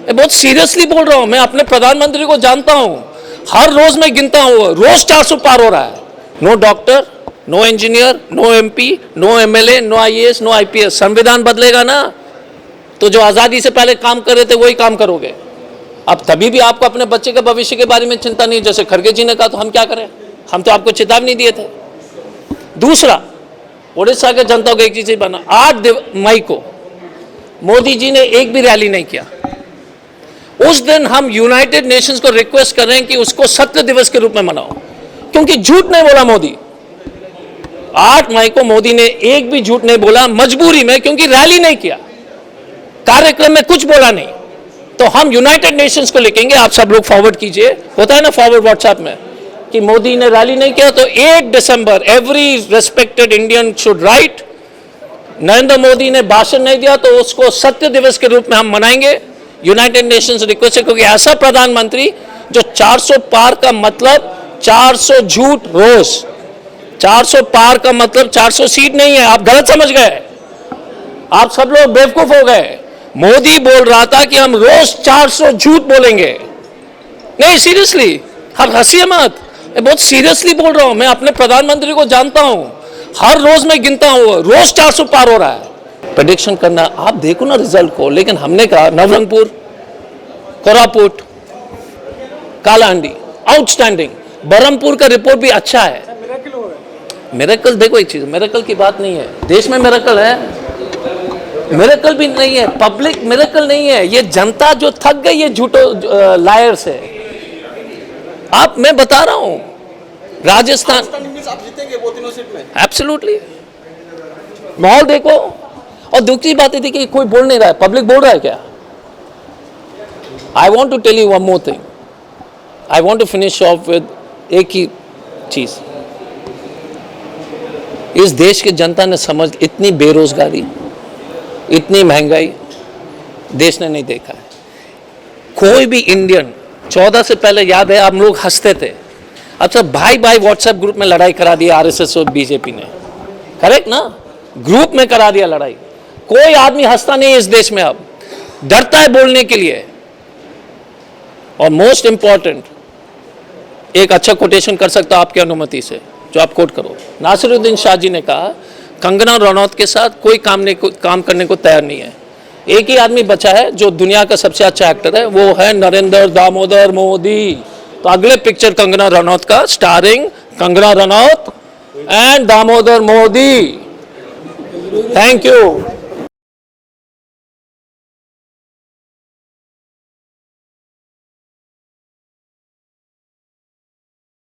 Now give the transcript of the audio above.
मैं बहुत सीरियसली बोल रहा हूं। मैं अपने प्रधानमंत्री को जानता हूं, हर रोज मैं गिनता हूं, रोज 400 पार हो रहा है। No doctor, no engineer, no MP, no MLA, no IAS, no IPS. संविधान बदलेगा ना तो जो आजादी से पहले काम कर रहे थे वही काम करोगे। अब तभी भी आपको अपने बच्चे के भविष्य के बारे में चिंता नहीं, जैसे खड़गे जी ने कहा, तो हम क्या करें? हम तो आपको चेतावनी दिए थे। दूसरा, उड़ीसा के जनता को एक चीज बना, 8 मई को मोदी जी ने एक भी रैली नहीं किया। उस दिन हम यूनाइटेड नेशंस को रिक्वेस्ट कर रहे हैं कि उसको सत्य दिवस के रूप में मनाओ, क्योंकि झूठ नहीं बोला मोदी। 8 मई को मोदी ने एक भी झूठ नहीं बोला, मजबूरी में, क्योंकि रैली नहीं किया, कार्यक्रम में कुछ बोला नहीं। तो हम यूनाइटेड नेशंस को लिखेंगे, आप सब लोग फॉरवर्ड कीजिए, होता है ना फॉरवर्ड व्हाट्सएप में, कि मोदी ने रैली नहीं किया। तो 8 December every respected Indian should write, Narendra Modi ने भाषण नहीं दिया तो उसको सत्य दिवस के रूप में हम मनाएंगे। यूनाइटेड नेशंस रिक्वेस्ट है, क्योंकि ऐसा प्रधानमंत्री जो 400 पार का मतलब 400 झूठ रोज, 400 पार का मतलब 400 सीट नहीं है। आप गलत समझ गए, आप सब लोग बेवकूफ हो गए। मोदी बोल रहा था कि हम रोज 400 झूठ बोलेंगे। नहीं, सीरियसली, हर हंसिए मत, मैं बहुत सीरियसली बोल रहा हूं। मैं अपने प्रधानमंत्री को जानता हूं, हर रोज मैं गिनता हूं, रोज 400 पार हो रहा है। प्रेडिक्शन करना, आप देखो ना रिजल्ट को। लेकिन हमने कहा नवरंगपुर, कोरापुट, कालाहांडी आउटस्टैंडिंग, बरहमपुर का रिपोर्ट भी अच्छा है। मिरेकल, देखो एक चीज, मिरेकल की बात नहीं है, देश में मिरेकल है, मिरेकल भी नहीं है, पब्लिक मिरेकल नहीं है, ये जनता जो थक गई है झूठो लायर से। आप, मैं बता रहा हूं, राजस्थान आप जीतेंगे वो तीनों सीट में, एब्सोल्युटली। माहौल देखो। और दूसरी बात थी कि कोई बोल नहीं रहा है, पब्लिक बोल रहा है क्या? I want to tell you one more thing, I want to finish off with एक ही चीज। इस देश की जनता ने समझ, इतनी बेरोजगारी, इतनी महंगाई देश ने नहीं देखा है। कोई भी इंडियन, 14 से पहले याद है हम लोग हंसते थे, अब सब भाई भाई व्हाट्सएप ग्रुप में लड़ाई करा दी आरएसएस और बीजेपी ने, करेक्ट ना? ग्रुप में करा दिया लड़ाई। कोई आदमी हंसता नहीं इस देश में, अब डरता है बोलने के लिए। और मोस्ट इंपॉर्टेंट, एक अच्छा कोटेशन कर सकता हूं आपकी अनुमति से, जो आप कोट करो। नासिरुद्दीन शाह जी ने कहा, कंगना रनौत के साथ कोई काम करने को तैयार नहीं है। एक ही आदमी बचा है जो दुनिया का सबसे अच्छा एक्टर है, वो है नरेंद्र दामोदर मोदी। तो अगले पिक्चर कंगना रनौत का, starring Kangana Ranaut and Damodar Modi. Thank you.